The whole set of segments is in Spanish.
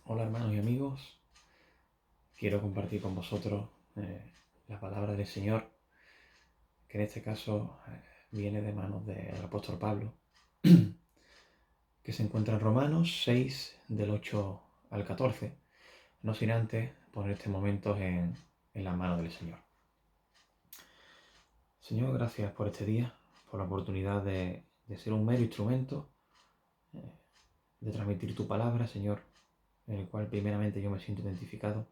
Hola hermanos y amigos, quiero compartir con vosotros la palabra del Señor, que en este caso viene de manos del apóstol Pablo, que se encuentra en Romanos 6, del 8 al 14, no sin antes poner este momento en la mano del Señor. Señor, gracias por este día, por la oportunidad de ser un mero instrumento, de transmitir tu palabra, Señor, en el cual primeramente yo me siento identificado.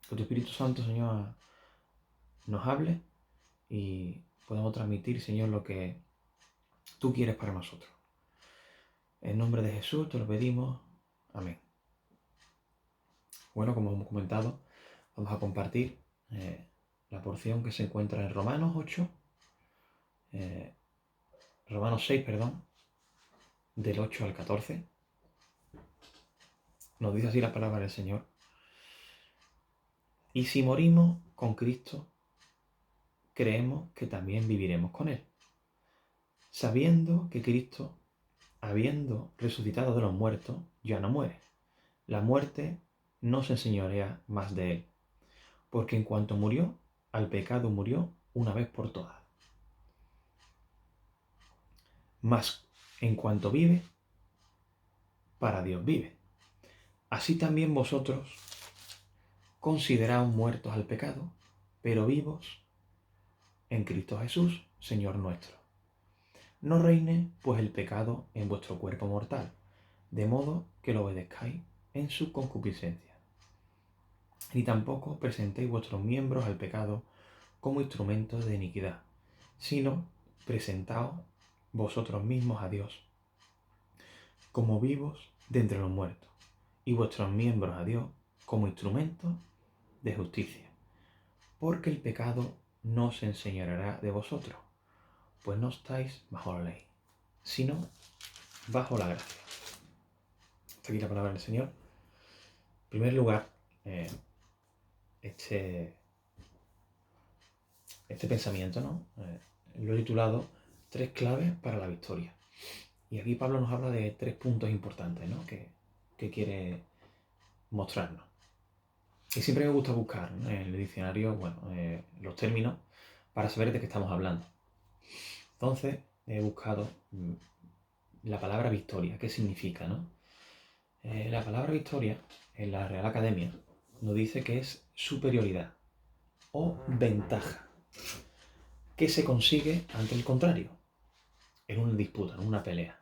Que tu Espíritu Santo, Señor, nos hable y podamos transmitir, Señor, lo que tú quieres para nosotros. En nombre de Jesús te lo pedimos. Amén. Bueno, como hemos comentado, vamos a compartir la porción que se encuentra en Romanos 8, Romanos 6, perdón, del 8 al 14. Nos dice así la palabra del Señor. Y si morimos con Cristo, creemos que también viviremos con Él, sabiendo que Cristo, habiendo resucitado de los muertos, ya no muere. La muerte no se enseñorea más de Él, porque en cuanto murió, al pecado murió una vez por todas. Mas en cuanto vive, para Dios vive. Así también vosotros consideraos muertos al pecado, pero vivos en Cristo Jesús, Señor nuestro. No reine pues el pecado en vuestro cuerpo mortal, de modo que lo obedezcáis en su concupiscencia. Ni tampoco presentéis vuestros miembros al pecado como instrumentos de iniquidad, sino presentaos vosotros mismos a Dios como vivos de entre los muertos, y vuestros miembros a Dios como instrumentos de justicia. Porque el pecado no se enseñoreará de vosotros, pues no estáis bajo la ley, sino bajo la gracia. Hasta aquí la palabra del Señor. En primer lugar, este pensamiento, ¿no? Lo he titulado 3 claves para la victoria. Y aquí Pablo nos habla de 3 puntos importantes, ¿no? que quiere mostrarnos. Y siempre me gusta buscar, ¿no?, en el diccionario, los términos para saber de qué estamos hablando. Entonces he buscado la palabra victoria, qué significa, ¿no? La palabra victoria en la Real Academia nos dice que es superioridad o ventaja que se consigue ante el contrario, en una disputa, en una pelea.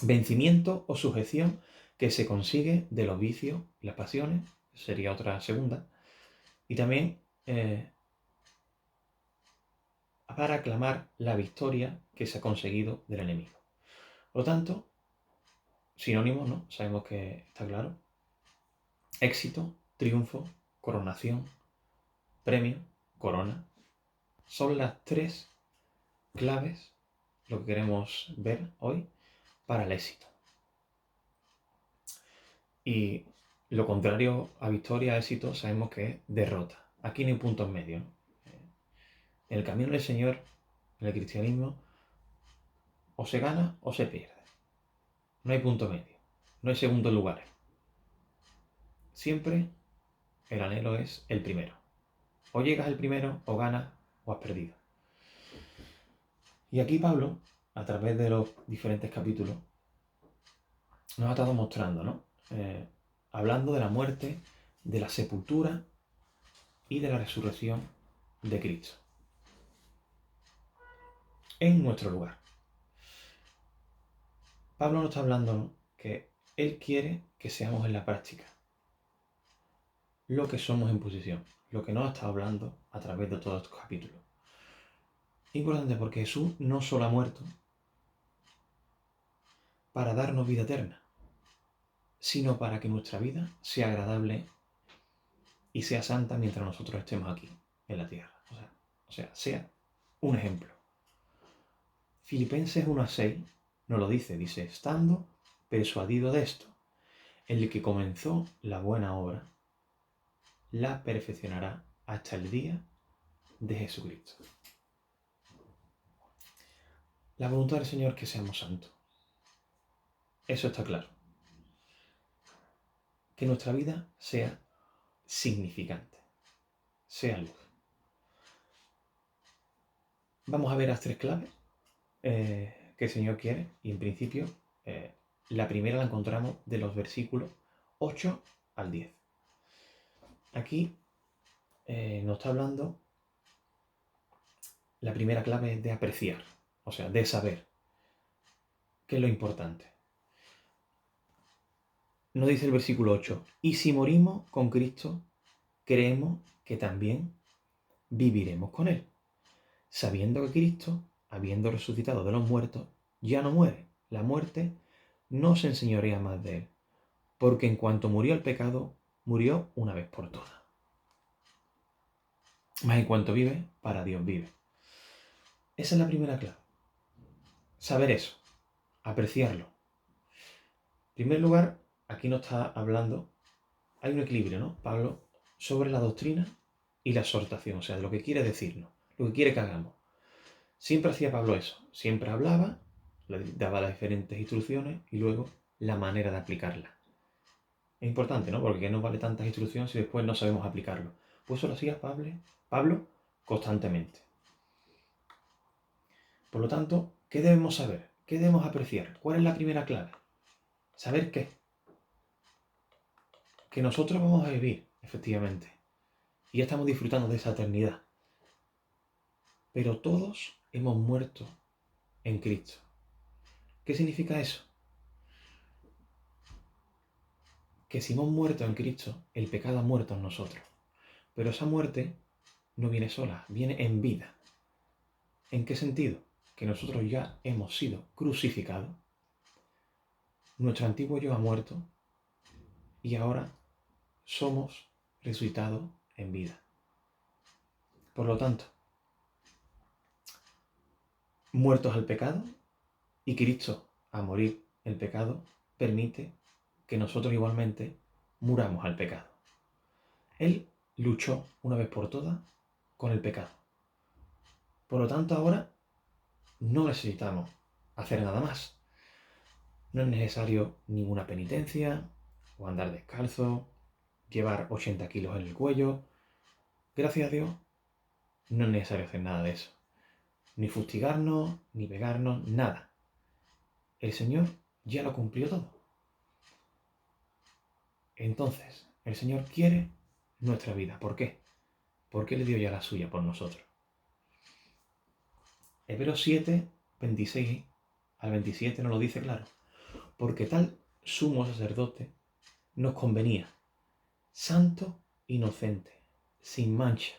Vencimiento o sujeción que se consigue de los vicios y las pasiones, sería otra segunda. Y también para aclamar la victoria que se ha conseguido del enemigo. Por lo tanto, sinónimos, ¿no? Sabemos que está claro. Éxito, triunfo, coronación, premio, corona. Son las 3 claves, lo que queremos ver hoy, para el éxito. Y lo contrario a victoria, éxito, sabemos que es derrota. Aquí no hay puntos medios, ¿no? En el camino del Señor, en el cristianismo, o se gana o se pierde. No hay punto medio, no hay segundos lugares. Siempre el anhelo es el primero. O llegas el primero, o ganas, o has perdido. Y aquí Pablo, a través de los diferentes capítulos, nos ha estado mostrando, ¿no? Hablando de la muerte, de la sepultura y de la resurrección de Cristo en nuestro lugar. Pablo nos está hablando, ¿no?, que él quiere que seamos en la práctica lo que somos en posición, lo que nos ha estado hablando a través de todos estos capítulos. Importante porque Jesús no solo ha muerto para darnos vida eterna, sino para que nuestra vida sea agradable y sea santa mientras nosotros estemos aquí en la tierra. O sea un ejemplo. Filipenses 1:6 nos lo dice, estando persuadido de esto, el que comenzó la buena obra, la perfeccionará hasta el día de Jesucristo. La voluntad del Señor es que seamos santos. Eso está claro. que nuestra vida sea significante, sea luz. Vamos a ver las 3 claves que el Señor quiere, y en principio la primera la encontramos de los versículos 8 al 10. Aquí nos está hablando, la primera clave es de apreciar, o sea, de saber, qué es lo importante. Nos dice el versículo 8, y si morimos con Cristo, creemos que también viviremos con Él, sabiendo que Cristo, habiendo resucitado de los muertos, ya no muere. La muerte no se enseñorea más de Él, porque en cuanto murió el pecado, murió una vez por todas. Mas en cuanto vive, para Dios vive. Esa es la primera clave. Saber eso, apreciarlo. En primer lugar, aquí nos está hablando, hay un equilibrio, ¿no? Pablo, sobre la doctrina y la exhortación, o sea, de lo que quiere decirnos, lo que quiere que hagamos. Siempre hacía Pablo eso, siempre hablaba, daba las diferentes instrucciones y luego la manera de aplicarlas. Es importante, ¿no? Porque no vale tantas instrucciones si después no sabemos aplicarlo. Pues eso lo hacía Pablo constantemente. Por lo tanto, ¿qué debemos saber? ¿Qué debemos apreciar? ¿Cuál es la primera clave? ¿Saber qué? Que nosotros vamos a vivir, efectivamente. Y ya estamos disfrutando de esa eternidad. Pero todos hemos muerto en Cristo. ¿Qué significa eso? Que si hemos muerto en Cristo, el pecado ha muerto en nosotros. Pero esa muerte no viene sola, viene en vida. ¿En qué sentido? Que nosotros ya hemos sido crucificados. Nuestro antiguo yo ha muerto y ahora somos resucitados en vida. Por lo tanto, muertos al pecado, y Cristo, a morir el pecado, permite que nosotros igualmente muramos al pecado. Él luchó una vez por todas con el pecado. Por lo tanto, ahora no necesitamos hacer nada más. No es necesario ninguna penitencia, o andar descalzo, llevar 80 kilos en el cuello. Gracias a Dios, no es necesario hacer nada de eso. Ni fustigarnos, ni pegarnos, nada. El Señor ya lo cumplió todo. Entonces, el Señor quiere nuestra vida. ¿Por qué? Porque Él dio ya la suya por nosotros. Hebreos 7, 26 al 27 nos lo dice claro. Porque tal sumo sacerdote nos convenía, santo, inocente, sin mancha,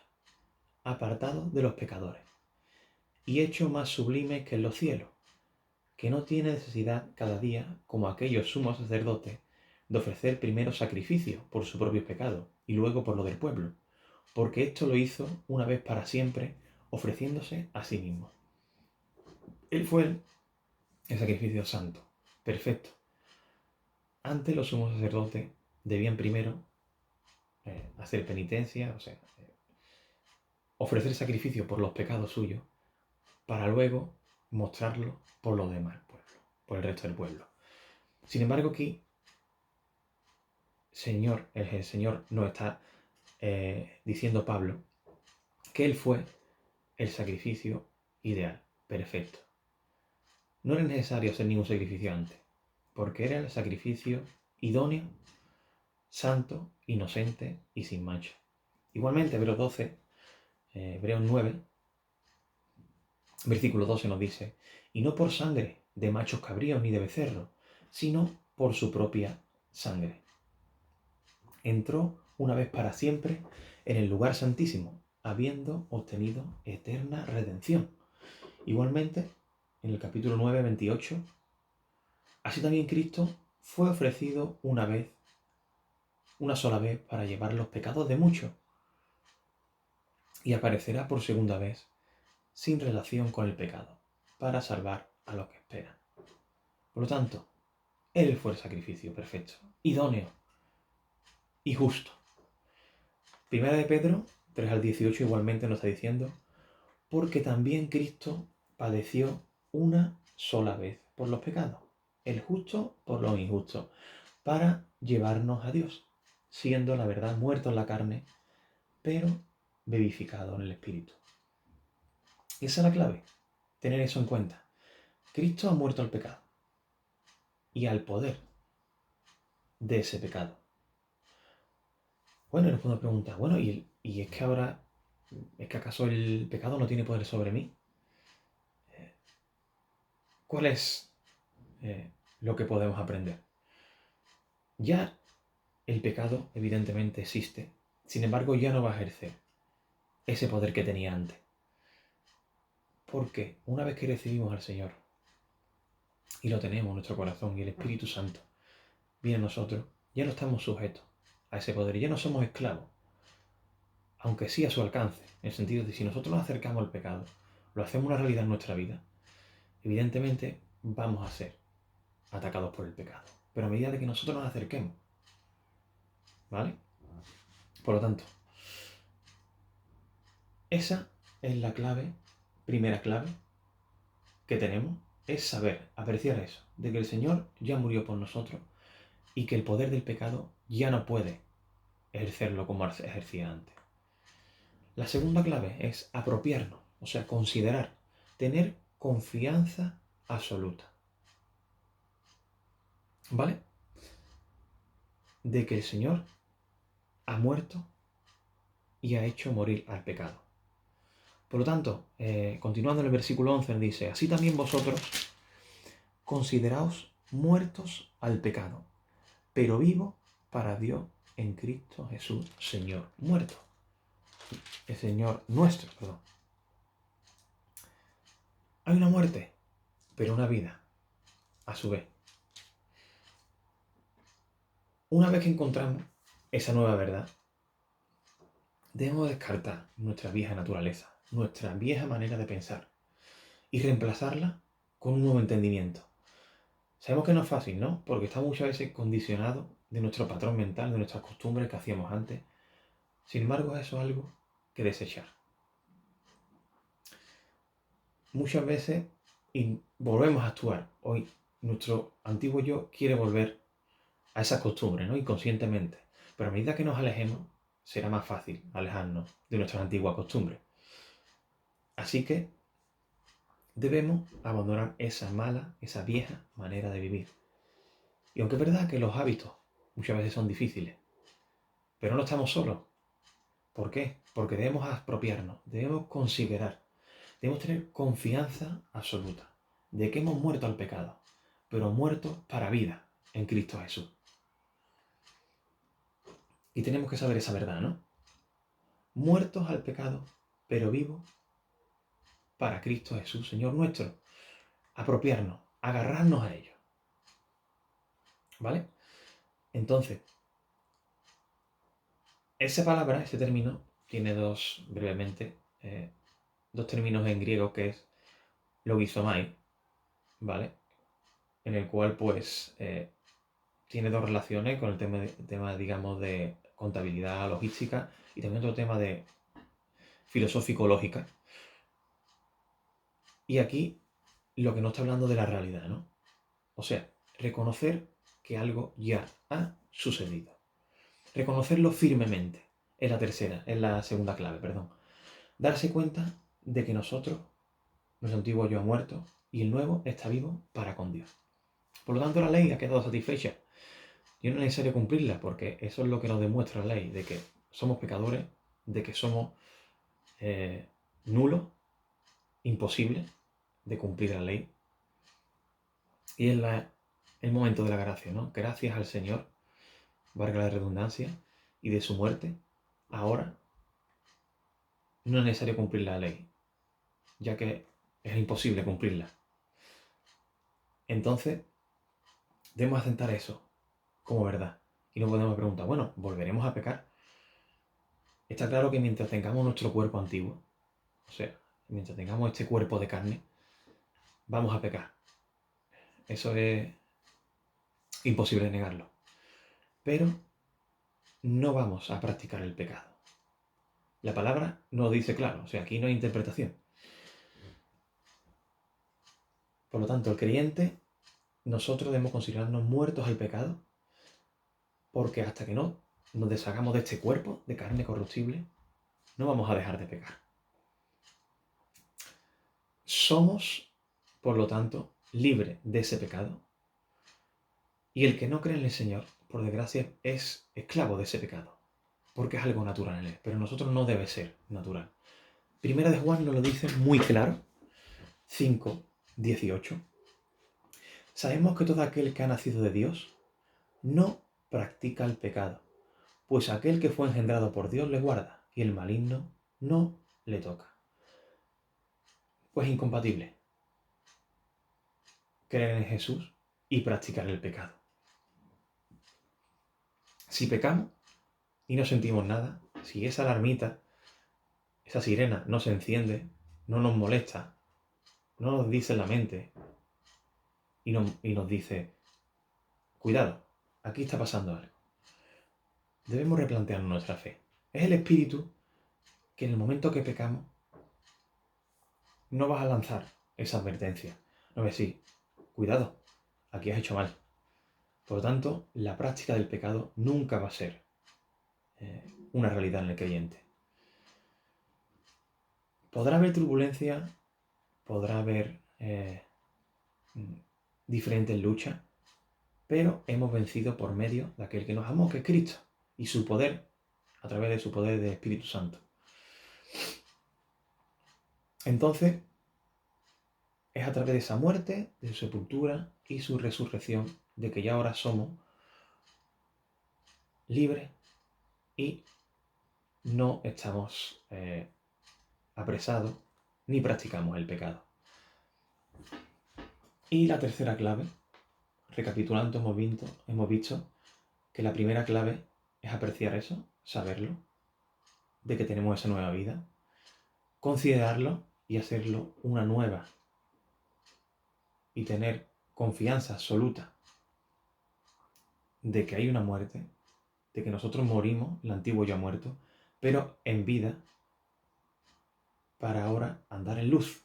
apartado de los pecadores, y hecho más sublime que en los cielos, que no tiene necesidad cada día, como aquellos sumos sacerdotes, de ofrecer primero sacrificio por sus propios pecados y luego por lo del pueblo, porque esto lo hizo una vez para siempre, ofreciéndose a sí mismo. Él fue el sacrificio santo, perfecto. Antes los sumos sacerdotes debían primero hacer penitencia, o sea, ofrecer sacrificio por los pecados suyos, para luego mostrarlo por los demás pueblos, por el resto del pueblo. Sin embargo, aquí el Señor nos está diciendo Pablo que Él fue el sacrificio ideal, perfecto. No era necesario hacer ningún sacrificio antes, porque era el sacrificio idóneo, santo, inocente y sin mancha. Igualmente, Hebreos 9, versículo 12 nos dice, y no por sangre de machos cabríos ni de becerros, sino por su propia sangre. Entró una vez para siempre en el lugar santísimo, habiendo obtenido eterna redención. Igualmente, en el capítulo 9, 28, así también Cristo fue ofrecido una sola vez para llevar los pecados de muchos, y aparecerá por segunda vez sin relación con el pecado, para salvar a los que esperan. Por lo tanto, Él fue el sacrificio perfecto, idóneo y justo. Primera de Pedro 3 al 18 igualmente nos está diciendo, porque también Cristo padeció una sola vez por los pecados, el justo por los injustos, para llevarnos a Dios, siendo la verdad muerto en la carne, pero vivificado en el Espíritu. Y esa es la clave, tener eso en cuenta. Cristo ha muerto al pecado y al poder de ese pecado. Bueno, y nos podemos preguntar, bueno, ¿y es que ahora, es que acaso el pecado no tiene poder sobre mí? ¿Cuál es lo que podemos aprender? Ya el pecado evidentemente existe, sin embargo ya no va a ejercer ese poder que tenía antes. Porque una vez que recibimos al Señor y lo tenemos en nuestro corazón y el Espíritu Santo viene a nosotros, ya no estamos sujetos a ese poder y ya no somos esclavos, aunque sí a su alcance, en el sentido de si nosotros nos acercamos al pecado, lo hacemos una realidad en nuestra vida, evidentemente vamos a ser atacados por el pecado. Pero a medida de que nosotros nos acerquemos, ¿vale? Por lo tanto, esa es la clave, primera clave que tenemos, es saber apreciar eso, de que el Señor ya murió por nosotros y que el poder del pecado ya no puede ejercerlo como ejercía antes. La segunda clave es apropiarnos, o sea, considerar, tener confianza absoluta. ¿Vale? De que el Señor ha muerto y ha hecho morir al pecado. Por lo tanto, continuando en el versículo 11, dice, así también vosotros consideraos muertos al pecado, pero vivos para Dios en Cristo Jesús, Señor. Muerto. El Señor nuestro, perdón. Hay una muerte, pero una vida, a su vez. Una vez que encontramos esa nueva verdad, debemos descartar nuestra vieja naturaleza, nuestra vieja manera de pensar y reemplazarla con un nuevo entendimiento. Sabemos que no es fácil, ¿no? Porque estamos muchas veces condicionados de nuestro patrón mental, de nuestras costumbres que hacíamos antes. Sin embargo, eso es algo que desechar. Muchas veces volvemos a actuar. Hoy nuestro antiguo yo quiere volver a esas costumbres, ¿no? Inconscientemente. Pero a medida que nos alejemos, será más fácil alejarnos de nuestras antiguas costumbres. Así que debemos abandonar esa mala, esa vieja manera de vivir. Y aunque es verdad que los hábitos muchas veces son difíciles, pero no estamos solos. ¿Por qué? Porque debemos apropiarnos, debemos considerar, debemos tener confianza absoluta de que hemos muerto al pecado, pero muerto para vida en Cristo Jesús. Y tenemos que saber esa verdad, ¿no? Muertos al pecado, pero vivos para Cristo Jesús, Señor nuestro. Apropiarnos, agarrarnos a ello. ¿Vale? Entonces, esa palabra, ese término, tiene brevemente, dos términos en griego que es logizomai, ¿vale? En el cual, pues, tiene dos relaciones con el tema, digamos, de contabilidad, logística y también otro tema de filosófico-lógica. Y aquí lo que no está hablando de la realidad, ¿no? O sea, reconocer que algo ya ha sucedido. Reconocerlo firmemente. Es la segunda clave, perdón. Darse cuenta de que nosotros, nuestro antiguo yo ha muerto y el nuevo está vivo para con Dios. Por lo tanto, la ley ha quedado satisfecha. Y no es necesario cumplirla porque eso es lo que nos demuestra la ley, de que somos pecadores, de que somos nulos, imposibles de cumplir la ley. Y es el momento de la gracia, ¿no? Gracias al Señor, valga la redundancia, y de su muerte, ahora no es necesario cumplir la ley, ya que es imposible cumplirla. Entonces, debemos aceptar eso como verdad. Y no podemos preguntar, bueno, ¿volveremos a pecar? Está claro que mientras tengamos nuestro cuerpo antiguo, o sea, mientras tengamos este cuerpo de carne, vamos a pecar. Eso es imposible de negarlo. Pero no vamos a practicar el pecado. La palabra no lo dice claro, o sea, aquí no hay interpretación. Por lo tanto, el creyente, nosotros debemos considerarnos muertos al pecado, porque hasta que no nos deshagamos de este cuerpo de carne corruptible, no vamos a dejar de pecar. Somos, por lo tanto, libres de ese pecado. Y el que no cree en el Señor, por desgracia, es esclavo de ese pecado, porque es algo natural en él, pero en nosotros no debe ser natural. Primera de Juan nos lo dice muy claro, 5:18. Sabemos que todo aquel que ha nacido de Dios no practica el pecado, pues aquel que fue engendrado por Dios le guarda, y el maligno no le toca. Pues incompatible creer en Jesús y practicar el pecado. Si pecamos y no sentimos nada, si esa alarmita, esa sirena no se enciende, no nos molesta, no nos dice en la mente y nos dice, cuidado, aquí está pasando algo. Debemos replantearnos nuestra fe. Es el Espíritu que en el momento que pecamos no vas a lanzar esa advertencia. No vas a decir, cuidado, aquí has hecho mal. Por lo tanto, la práctica del pecado nunca va a ser una realidad en el creyente. Podrá haber turbulencia, podrá haber diferentes luchas, pero hemos vencido por medio de aquel que nos amó, que es Cristo, y su poder, a través de su poder del Espíritu Santo. Entonces, es a través de esa muerte, de su sepultura y su resurrección, de que ya ahora somos libres y no estamos apresados ni practicamos el pecado. Y la tercera clave, recapitulando, hemos visto que la primera clave es apreciar eso, saberlo, de que tenemos esa nueva vida, considerarlo y hacerlo una nueva y tener confianza absoluta de que hay una muerte, de que nosotros morimos, el antiguo ya ha muerto, pero en vida para ahora andar en luz.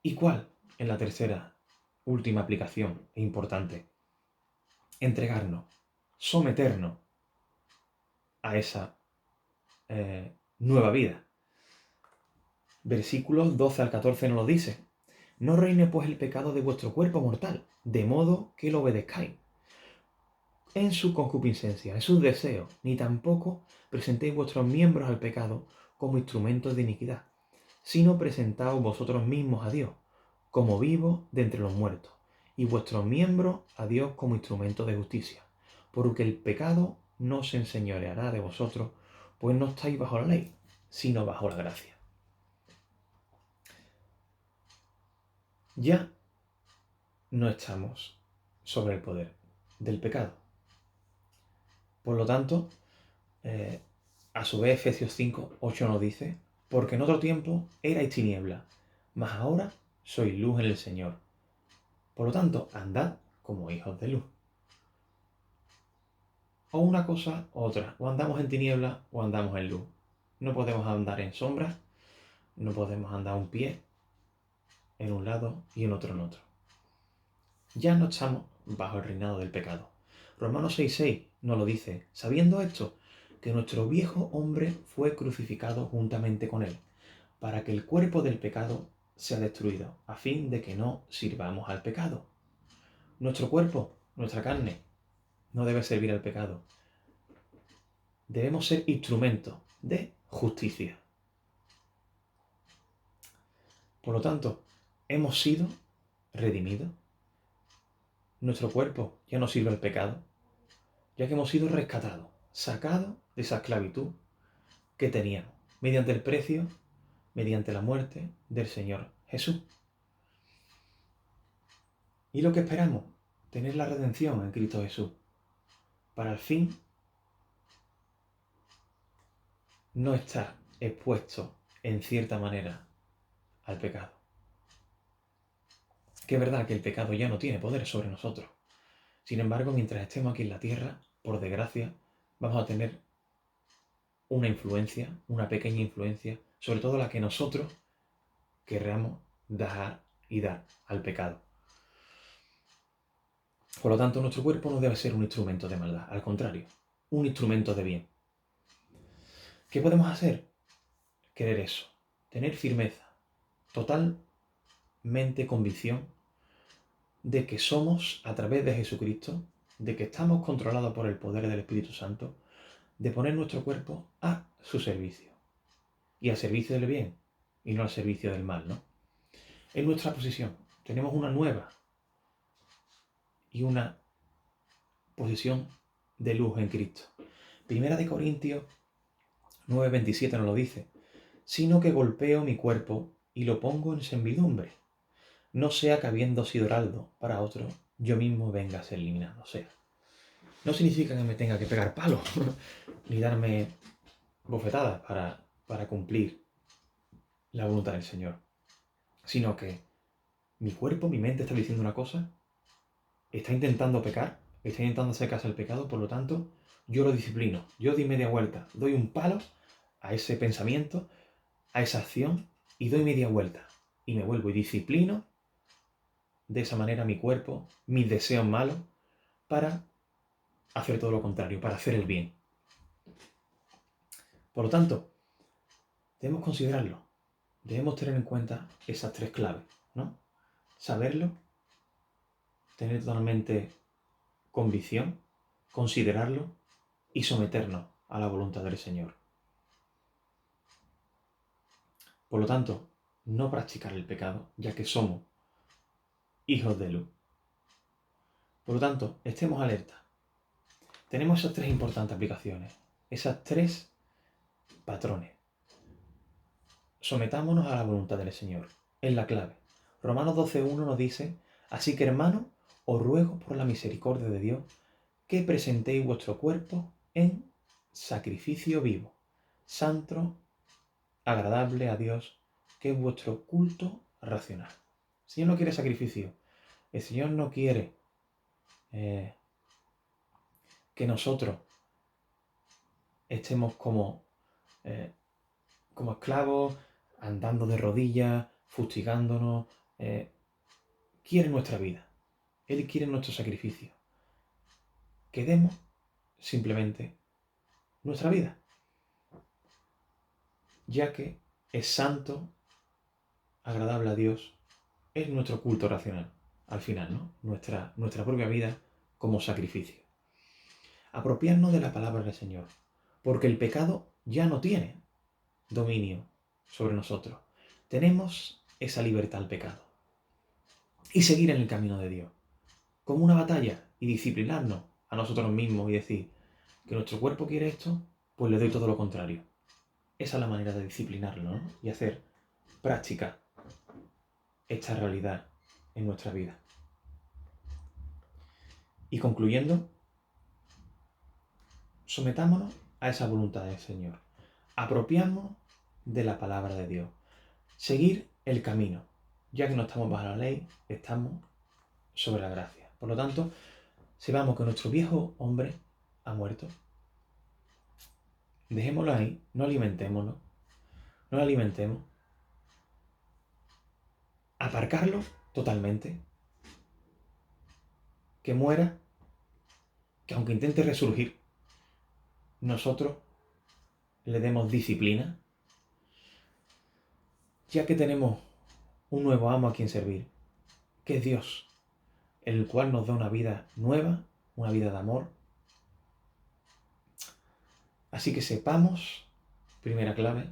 ¿Y cuál es la tercera, última aplicación importante? Entregarnos, someternos a esa nueva vida. Versículos 12 al 14 nos lo dice. No reine pues el pecado de vuestro cuerpo mortal, de modo que lo obedezcáis en su concupiscencia, en sus deseos, ni tampoco presentéis vuestros miembros al pecado como instrumentos de iniquidad, sino presentaos vosotros mismos a Dios, como vivos de entre los muertos, y vuestros miembros a Dios como instrumentos de justicia, porque el pecado no se enseñoreará de vosotros, pues no estáis bajo la ley, sino bajo la gracia. Ya no estamos sobre el poder del pecado. Por lo tanto, a su vez Efesios 5:8 nos dice, porque en otro tiempo erais tinieblas, mas ahora sois luz en el Señor. Por lo tanto, andad como hijos de luz. O una cosa o otra, o andamos en tinieblas o andamos en luz. No podemos andar en sombras, no podemos andar un pie en un lado y en otro. Ya no estamos bajo el reinado del pecado. Romanos 6:6 nos lo dice, sabiendo esto, que nuestro viejo hombre fue crucificado juntamente con él, para que el cuerpo del pecado sea destruido, a fin de que no sirvamos al pecado. Nuestro cuerpo, nuestra carne, no debe servir al pecado. Debemos ser instrumentos de justicia. Por lo tanto, hemos sido redimidos. Nuestro cuerpo ya no sirve al pecado, ya que hemos sido rescatados, sacados de esa esclavitud que teníamos, mediante el precio, mediante la muerte del Señor Jesús. Y lo que esperamos, tener la redención en Cristo Jesús, para al fin no estar expuesto en cierta manera al pecado. Que es verdad que el pecado ya no tiene poder sobre nosotros. Sin embargo, mientras estemos aquí en la tierra, por desgracia, vamos a tener una influencia, una pequeña influencia, sobre todo la que nosotros querramos dar y dar al pecado. Por lo tanto, nuestro cuerpo no debe ser un instrumento de maldad, al contrario, un instrumento de bien. ¿Qué podemos hacer? Querer eso, tener firmeza, totalmente convicción de que somos, a través de Jesucristo, de que estamos controlados por el poder del Espíritu Santo, de poner nuestro cuerpo a su servicio. Y al servicio del bien, y no al servicio del mal, ¿no? Es nuestra posición. Tenemos una nueva y una posición de luz en Cristo. Primera de Corintios 9:27 nos lo dice. Sino que golpeo mi cuerpo y lo pongo en servidumbre. No sea que habiendo sido heraldo para otro, yo mismo venga a ser eliminado. O sea, no significa que me tenga que pegar palos, ni darme bofetadas para cumplir la voluntad del Señor. Sino que mi cuerpo, mi mente está diciendo una cosa, está intentando pecar, está intentando hacer caso al pecado, por lo tanto, yo lo disciplino. Yo doy media vuelta, doy un palo a ese pensamiento, a esa acción, y doy media vuelta. Y me vuelvo y disciplino de esa manera mi cuerpo, mis deseos malos, para hacer todo lo contrario, para hacer el bien. Por lo tanto, debemos considerarlo, debemos tener en cuenta esas tres claves, ¿no? Saberlo, tener totalmente convicción, considerarlo y someternos a la voluntad del Señor. Por lo tanto, no practicar el pecado, ya que somos hijos de luz. Por lo tanto, estemos alerta. Tenemos esas tres importantes aplicaciones, esas tres patrones. Sometámonos a la voluntad del Señor. Es la clave. Romanos 12:1 nos dice, así que hermanos, os ruego por la misericordia de Dios que presentéis vuestro cuerpo en sacrificio vivo, santo, agradable a Dios, que es vuestro culto racional. El Señor no quiere sacrificio. El Señor no quiere que nosotros estemos como esclavos, andando de rodillas, fustigándonos. Quiere nuestra vida. Él quiere nuestro sacrificio. Que demos simplemente nuestra vida. Ya que es santo, agradable a Dios, es nuestro culto racional. Al final, ¿no? Nuestra propia vida como sacrificio. Apropiarnos de la palabra del Señor. Porque el pecado ya no tiene dominio sobre nosotros. Tenemos esa libertad al pecado. Y seguir en el camino de Dios. Como una batalla y disciplinarnos a nosotros mismos y decir que nuestro cuerpo quiere esto, pues le doy todo lo contrario. Esa es la manera de disciplinarlo, ¿no? Y hacer práctica esta realidad en nuestra vida. Y concluyendo, sometámonos a esa voluntad del Señor. Apropiarnos de la palabra de Dios. Seguir el camino. Ya que no estamos bajo la ley, estamos sobre la gracia. Por lo tanto, sepamos que nuestro viejo hombre ha muerto. Dejémoslo ahí, no alimentémoslo, no lo alimentemos. Aparcarlo totalmente. Que muera, que aunque intente resurgir, nosotros le demos disciplina, ya que tenemos un nuevo amo a quien servir, que es Dios, el cual nos da una vida nueva, una vida de amor. Así que sepamos, primera clave,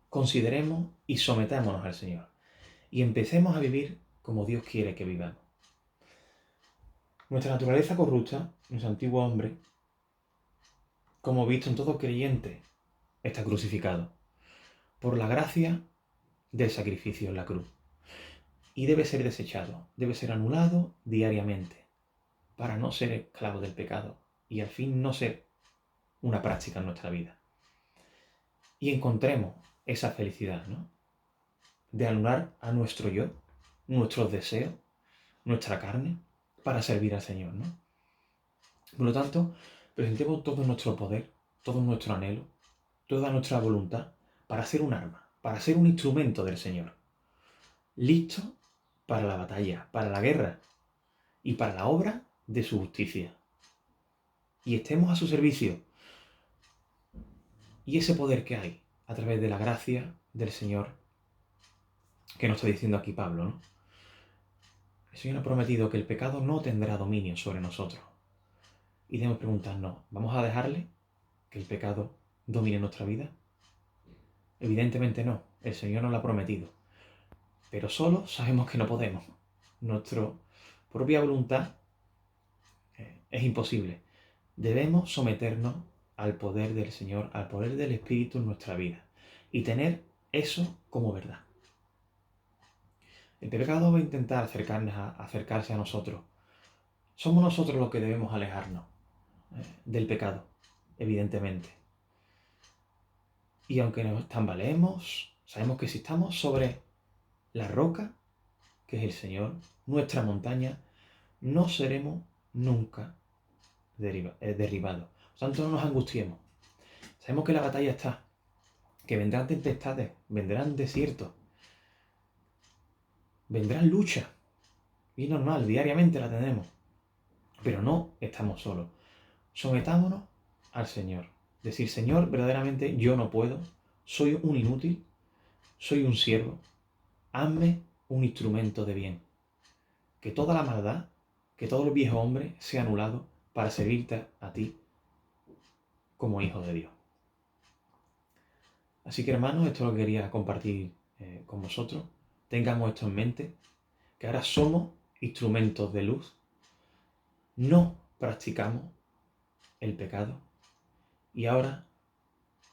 consideremos y sometámonos al Señor. Y empecemos a vivir como Dios quiere que vivamos. Nuestra naturaleza corrupta, nuestro antiguo hombre, como visto en todo creyente, está crucificado por la gracia del sacrificio en la cruz. Y debe ser desechado, debe ser anulado diariamente para no ser esclavo del pecado y al fin no ser una práctica en nuestra vida. Y encontremos esa felicidad, ¿no? De anular a nuestro yo, nuestros deseos, nuestra carne, para servir al Señor, ¿no? Por lo tanto, presentemos todo nuestro poder, todo nuestro anhelo, toda nuestra voluntad para ser un arma, para ser un instrumento del Señor. Listo para la batalla, para la guerra y para la obra de su justicia. Y estemos a su servicio, y ese poder que hay a través de la gracia del Señor, que nos está diciendo aquí Pablo, ¿no? El Señor ha prometido que el pecado no tendrá dominio sobre nosotros. Y debemos preguntarnos, ¿vamos a dejarle que el pecado domine nuestra vida? Evidentemente no, el Señor nos lo ha prometido. Pero solo sabemos que no podemos. Nuestra propia voluntad es imposible. Debemos someternos al poder del Señor, al poder del Espíritu en nuestra vida y tener eso como verdad. El pecado va a intentar acercarse a nosotros. Somos nosotros los que debemos alejarnos del pecado, evidentemente. Y aunque nos tambaleemos, sabemos que si estamos sobre la roca, que es el Señor, nuestra montaña, no seremos nunca derribados. Por tanto, no nos angustiemos. Sabemos que la batalla está, que vendrán tempestades, vendrán desiertos, vendrán luchas. Y es normal, diariamente la tenemos. Pero no estamos solos. Sometámonos al Señor. Decir, Señor, verdaderamente yo no puedo, soy un inútil, soy un siervo, hazme un instrumento de bien. Que toda la maldad, que todo el viejo hombre sea anulado para servirte a ti como hijo de Dios. Así que hermanos, esto lo quería compartir con vosotros. Tengamos esto en mente, que ahora somos instrumentos de luz, no practicamos el pecado y ahora,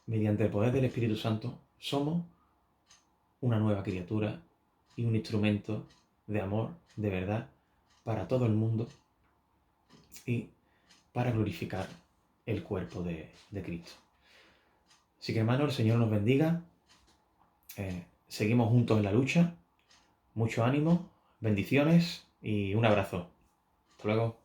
mediante el poder del Espíritu Santo, somos una nueva criatura y un instrumento de amor, de verdad, para todo el mundo y para glorificar el cuerpo de Cristo. Así que hermanos, el Señor nos bendiga. Seguimos juntos en la lucha. Mucho ánimo, bendiciones y un abrazo. Hasta luego.